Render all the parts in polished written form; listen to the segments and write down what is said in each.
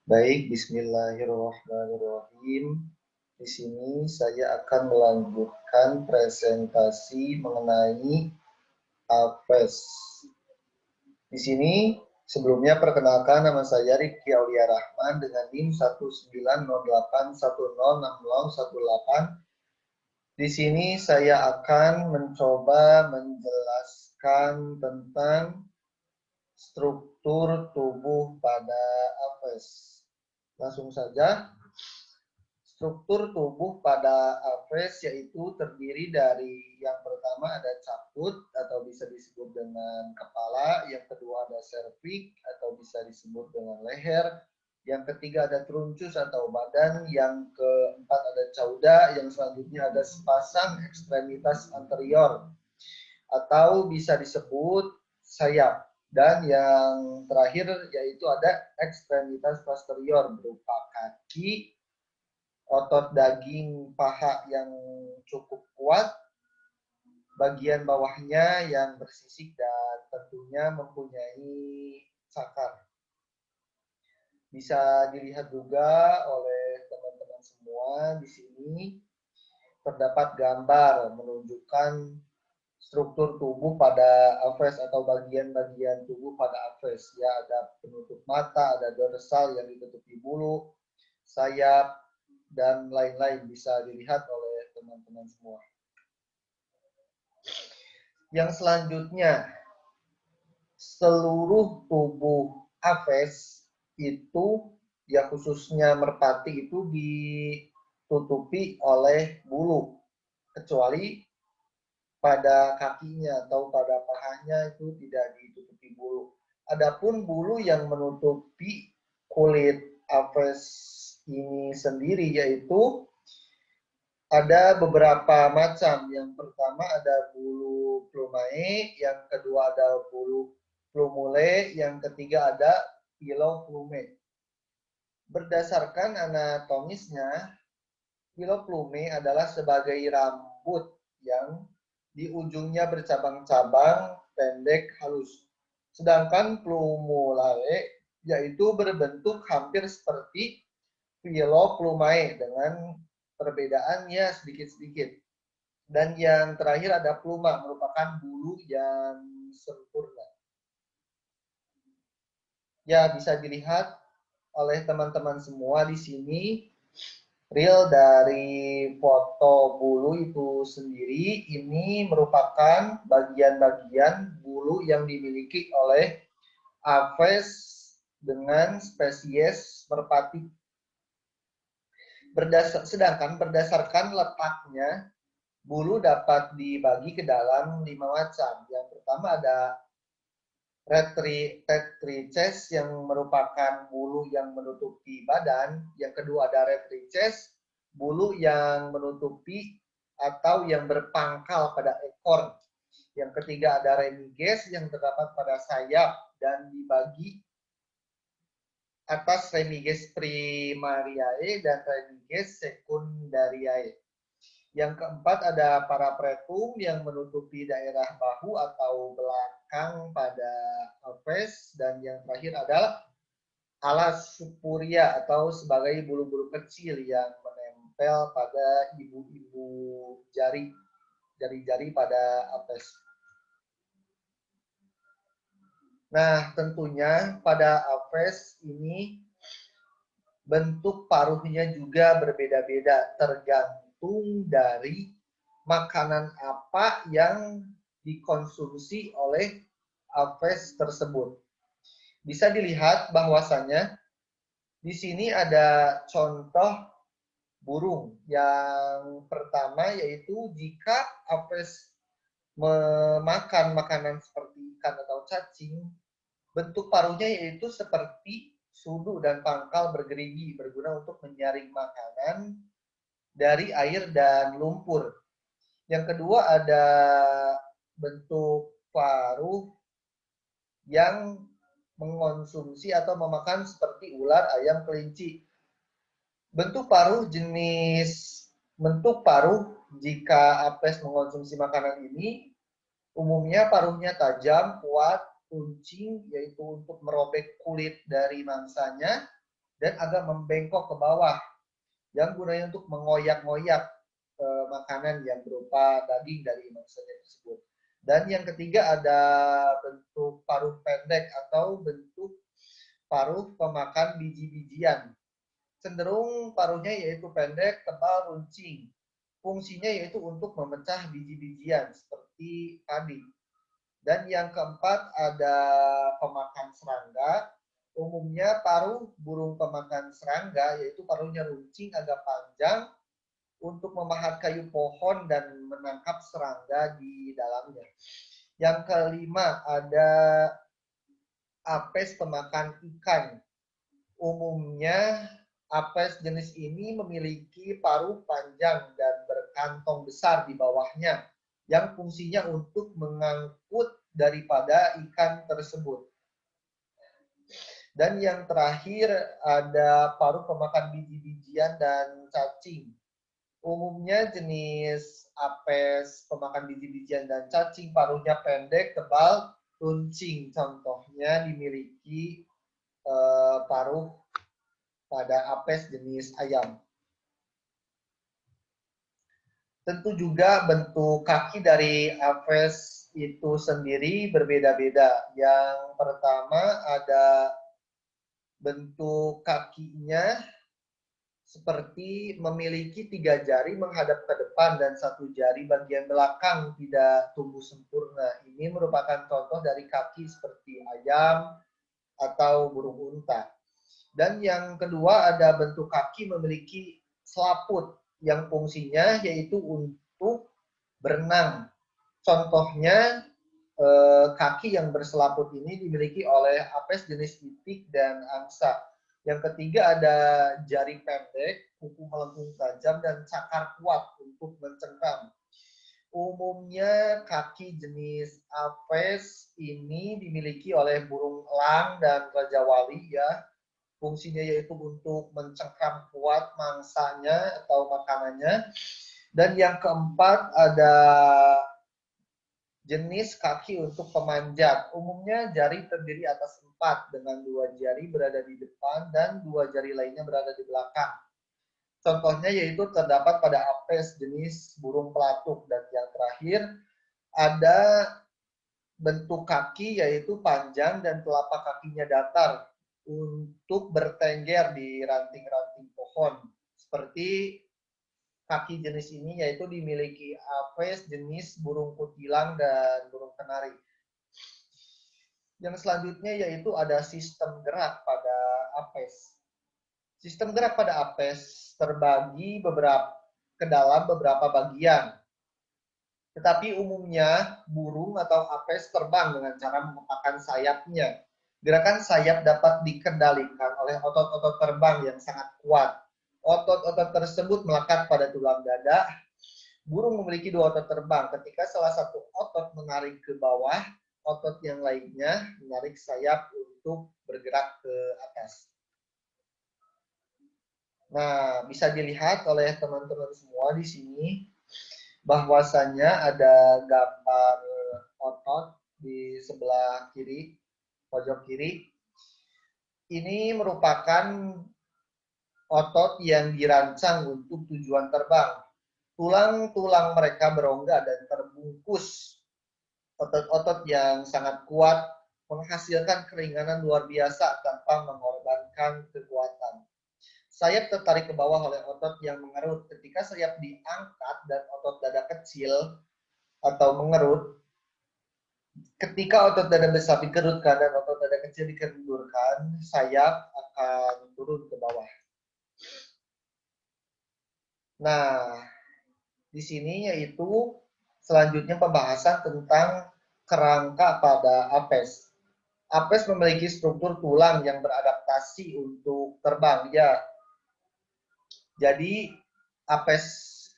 Baik, bismillahirrahmanirrahim. Di sini saya akan melanjutkan presentasi mengenai APES. Di sini sebelumnya perkenalkan nama saya Rifki Aulia Rahman dengan NIM 19081060018. Di sini saya akan mencoba menjelaskan tentang struktur tubuh pada APES. Langsung saja. Struktur tubuh pada APES yaitu terdiri dari yang pertama ada caput atau bisa disebut dengan kepala, yang kedua ada serviks atau bisa disebut dengan leher, yang ketiga ada truncus atau badan, yang keempat ada cauda, yang selanjutnya ada sepasang ekstremitas anterior atau bisa disebut sayap, dan yang terakhir yaitu ada ekstremitas posterior berupa kaki, otot daging paha yang cukup kuat, bagian bawahnya yang bersisik dan tentunya mempunyai cakar. Bisa dilihat juga oleh teman-teman semua di sini terdapat gambar menunjukkan struktur tubuh pada APES atau bagian-bagian tubuh pada APES. Ya, ada penutup mata, ada dorsal yang ditutupi bulu, sayap, dan lain-lain bisa dilihat oleh teman-teman semua. Yang selanjutnya, seluruh tubuh APES itu, ya khususnya merpati itu ditutupi oleh bulu, kecuali pada kakinya atau pada pahanya itu tidak ditutupi bulu. Adapun bulu yang menutupi kulit APES ini sendiri yaitu ada beberapa macam. Yang pertama ada bulu plumae, yang kedua ada bulu plumule, yang ketiga ada piloplume. Berdasarkan anatomisnya, piloplume adalah sebagai rambut yang di ujungnya bercabang-cabang, pendek, halus. Sedangkan plumulae yaitu berbentuk hampir seperti piloplumae dengan perbedaannya sedikit-sedikit. Dan yang terakhir ada pluma, merupakan bulu yang sempurna. Ya, bisa dilihat oleh teman-teman semua di sini real dari foto bulu itu sendiri. Ini merupakan bagian-bagian bulu yang dimiliki oleh APES dengan spesies merpati. Sedangkan berdasarkan letaknya, bulu dapat dibagi ke dalam 5 macam. Yang pertama ada retrices yang merupakan bulu yang menutupi badan. Yang kedua ada retrices, bulu yang menutupi atau yang berpangkal pada ekor. Yang ketiga ada remiges yang terdapat pada sayap dan dibagi atas remiges primariae dan remiges secundariae. Yang keempat ada parapretum yang menutupi daerah bahu atau belakang pada APES. Dan yang terakhir adalah alas supuria atau sebagai bulu-bulu kecil yang menempel pada ibu-ibu jari-jari pada APES. Nah, tentunya pada APES ini bentuk paruhnya juga berbeda-beda tergantung dari makanan apa yang dikonsumsi oleh APES tersebut. Bisa dilihat bahwasannya di sini ada contoh burung. Yang pertama yaitu jika APES memakan makanan seperti ikan atau cacing, bentuk paruhnya yaitu seperti sudu dan pangkal bergerigi, berguna untuk menyaring makanan dari air dan lumpur. Yang kedua ada bentuk paruh yang mengonsumsi atau memakan seperti ular, ayam, kelinci. Bentuk paruh jika APES mengonsumsi makanan ini, umumnya paruhnya tajam, kuat, kuncing, yaitu untuk merobek kulit dari mangsanya. dan agak membengkok ke bawah yang gunanya untuk mengoyak-ngoyak makanan yang berupa daging dari mangsanya tersebut. Dan yang ketiga ada bentuk paruh pendek atau bentuk paruh pemakan biji-bijian. Cenderung paruhnya yaitu pendek, tebal, runcing. Fungsinya yaitu untuk memecah biji-bijian seperti padi. Dan yang keempat ada pemakan serangga. Umumnya paruh burung pemakan serangga yaitu paruhnya runcing agak panjang untuk memahat kayu pohon dan menangkap serangga di dalamnya. Yang kelima ada apes pemakan ikan. Umumnya apes jenis ini memiliki paruh panjang dan berkantong besar di bawahnya yang fungsinya untuk mengangkut daripada ikan tersebut. Dan yang terakhir ada paruh pemakan biji-bijian dan cacing. Umumnya jenis apes pemakan biji-bijian dan cacing paruhnya pendek, tebal, runcing. Contohnya dimiliki paruh pada apes jenis ayam. Tentu juga bentuk kaki dari apes itu sendiri berbeda-beda. Yang pertama ada bentuk kakinya seperti memiliki 3 jari menghadap ke depan dan 1 jari bagian belakang tidak tumbuh sempurna. Ini merupakan contoh dari kaki seperti ayam atau burung unta. Dan yang kedua ada bentuk kaki memiliki selaput yang fungsinya yaitu untuk berenang. Contohnya kaki yang berselaput ini dimiliki oleh apes jenis itik dan angsa. Yang ketiga ada jari pendek, kuku melengkung tajam, dan cakar kuat untuk mencengkram. Umumnya kaki jenis apes ini dimiliki oleh burung elang dan raja wali ya. Fungsinya yaitu untuk mencengkram kuat mangsanya atau makanannya. Dan yang keempat ada jenis kaki untuk pemanjat. Umumnya jari terdiri atas 4 dengan 2 jari berada di depan dan 2 jari lainnya berada di belakang. Contohnya yaitu terdapat pada apes jenis burung pelatuk. Dan yang terakhir ada bentuk kaki yaitu panjang dan telapak kakinya datar untuk bertengger di ranting-ranting pohon. Seperti kaki jenis ini yaitu dimiliki apes jenis burung kutilang dan burung kenari. Yang selanjutnya yaitu ada sistem gerak pada apes. Sistem gerak pada apes terbagi ke dalam beberapa bagian. Tetapi umumnya burung atau apes terbang dengan cara mengepakkan sayapnya. Gerakan sayap dapat dikendalikan oleh otot-otot terbang yang sangat kuat. Otot-otot tersebut melekat pada tulang dada. Burung memiliki 2 otot terbang. Ketika salah satu otot menarik ke bawah, otot yang lainnya menarik sayap untuk bergerak ke atas. Nah, bisa dilihat oleh teman-teman semua di sini bahwasanya ada gambar otot di sebelah kiri, pojok kiri. Ini merupakan otot yang dirancang untuk tujuan terbang. Tulang-tulang mereka berongga dan terbungkus. Otot-otot yang sangat kuat menghasilkan keringanan luar biasa tanpa mengorbankan kekuatan. Sayap tertarik ke bawah oleh otot yang mengerut. Ketika sayap diangkat dan otot dada kecil atau mengerut, ketika otot dada besar dikerutkan dan otot dada kecil dikendurkan, sayap akan turun ke bawah. Nah, di sini yaitu selanjutnya pembahasan tentang kerangka pada apes. Apes memiliki struktur tulang yang beradaptasi untuk terbang. Ya, jadi apes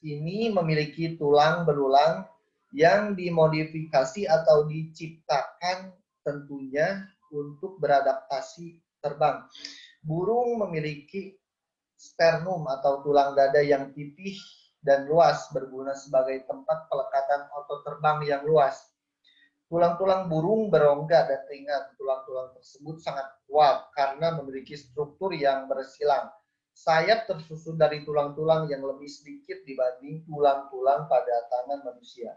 ini memiliki tulang belulang yang dimodifikasi atau diciptakan tentunya untuk beradaptasi terbang. Burung memiliki sternum atau tulang dada yang pipih dan luas berguna sebagai tempat pelekatan otot terbang yang luas. Tulang-tulang burung berongga dan ringan. Tulang-tulang tersebut sangat kuat karena memiliki struktur yang bersilang. Sayap tersusun dari tulang-tulang yang lebih sedikit dibanding tulang-tulang pada tangan manusia.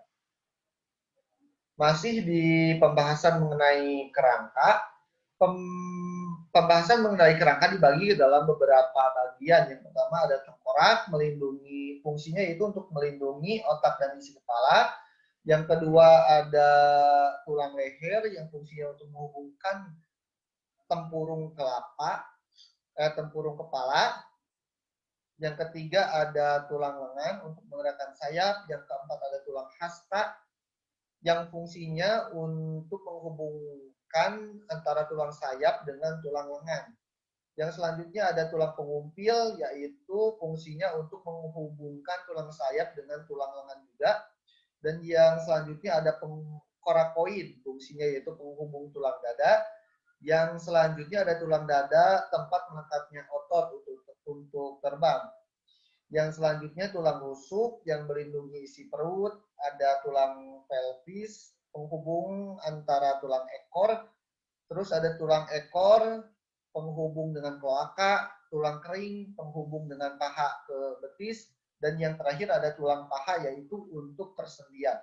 Masih di pembahasan mengenai kerangka, pembahasan mengenai kerangka dibagi ke dalam beberapa bagian. Yang pertama ada tengkorak, melindungi fungsinya itu untuk melindungi otak dan isi kepala. Yang kedua ada tulang leher yang fungsinya untuk menghubungkan tempurung kepala. Yang ketiga ada tulang lengan untuk menggerakkan sayap. Yang keempat ada tulang hasta yang fungsinya untuk menghubungkan antara tulang sayap dengan tulang lengan. Yang selanjutnya ada tulang pengumpil, yaitu fungsinya untuk menghubungkan tulang sayap dengan tulang lengan juga. Dan yang selanjutnya ada korakoid, fungsinya yaitu penghubung tulang dada. Yang selanjutnya ada tulang dada, tempat melekatnya otot untuk terbang. Yang selanjutnya tulang rusuk yang melindungi isi perut, ada tulang pelvis, penghubung antara tulang ekor, terus ada tulang ekor, penghubung dengan kloaka, tulang kering, penghubung dengan paha ke betis, dan yang terakhir ada tulang paha yaitu untuk persendian.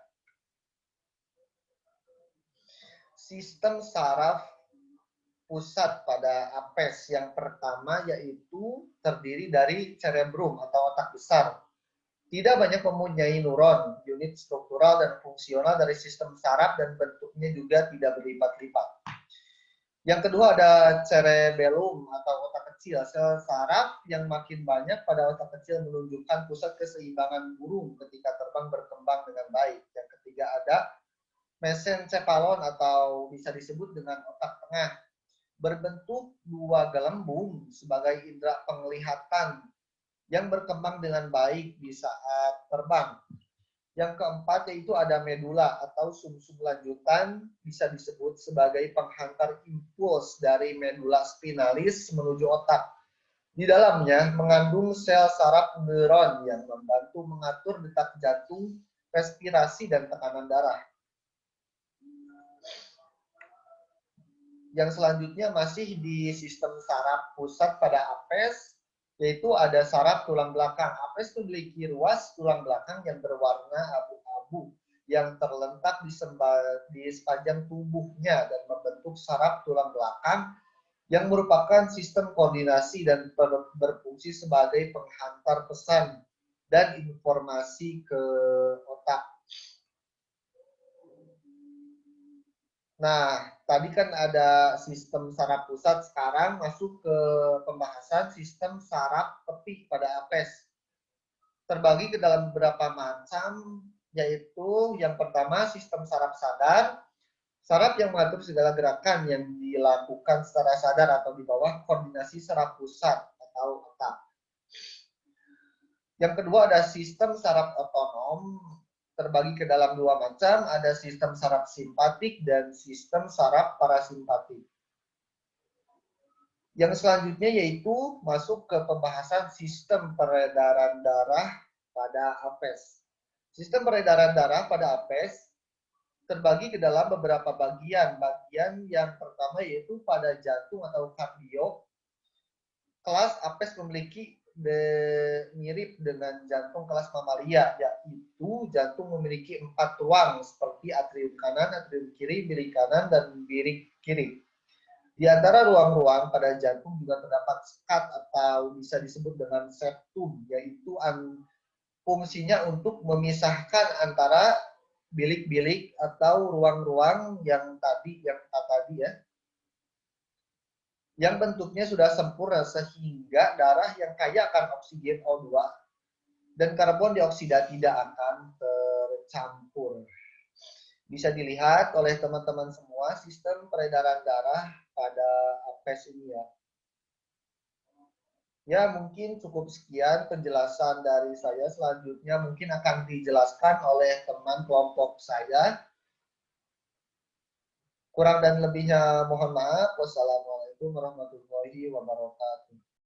Sistem saraf pusat pada apes yang pertama yaitu terdiri dari cerebrum atau otak besar. Tidak banyak mempunyai neuron, unit struktural dan fungsional dari sistem saraf dan bentuknya juga tidak berlipat-lipat. Yang kedua ada cerebellum atau otak kecil. Sel saraf yang makin banyak pada otak kecil menunjukkan pusat keseimbangan burung ketika terbang berkembang dengan baik. Yang ketiga ada mesencephalon atau bisa disebut dengan otak tengah. Berbentuk dua gelembung sebagai indera penglihatan yang berkembang dengan baik di saat terbang. Yang keempat yaitu ada medula atau sumsum lanjutan, bisa disebut sebagai penghantar impuls dari medula spinalis menuju otak. Di dalamnya mengandung sel saraf neuron yang membantu mengatur detak jantung, respirasi, dan tekanan darah. Yang selanjutnya masih di sistem saraf pusat pada apes, yaitu ada saraf tulang belakang. Apes memiliki ruas tulang belakang yang berwarna abu-abu yang terletak di sepanjang tubuhnya dan membentuk saraf tulang belakang yang merupakan sistem koordinasi dan berfungsi sebagai penghantar pesan dan informasi ke otak. Nah, tadi kan ada sistem saraf pusat, sekarang masuk ke pembahasan sistem saraf tepi pada apes. Terbagi ke dalam beberapa macam, yaitu yang pertama sistem saraf sadar, saraf yang mengatur segala gerakan yang dilakukan secara sadar atau di bawah koordinasi saraf pusat atau otak. Yang kedua ada sistem saraf otonom, terbagi ke dalam dua macam, ada sistem saraf simpatik dan sistem saraf parasimpatik. Yang selanjutnya yaitu masuk ke pembahasan sistem peredaran darah pada apes. Sistem peredaran darah pada apes terbagi ke dalam beberapa bagian. Bagian yang pertama yaitu pada jantung atau kardio. Kelas apes memiliki mirip dengan jantung kelas mamalia, yaitu jantung memiliki 4 ruang seperti atrium kanan, atrium kiri, bilik kanan, dan bilik kiri. Di antara ruang-ruang pada jantung juga terdapat skat atau bisa disebut dengan septum, yaitu fungsinya untuk memisahkan antara bilik-bilik atau ruang-ruang yang tadi ya, yang bentuknya sudah sempurna sehingga darah yang kaya akan oksigen O2 dan karbon dioksida tidak akan tercampur. Bisa dilihat oleh teman-teman semua sistem peredaran darah pada apes ini ya. Ya, mungkin cukup sekian penjelasan dari saya. Selanjutnya mungkin akan dijelaskan oleh teman kelompok saya. Kurang dan lebihnya mohon maaf. Wassalamualaikum warahmatullahi wabarakatuh.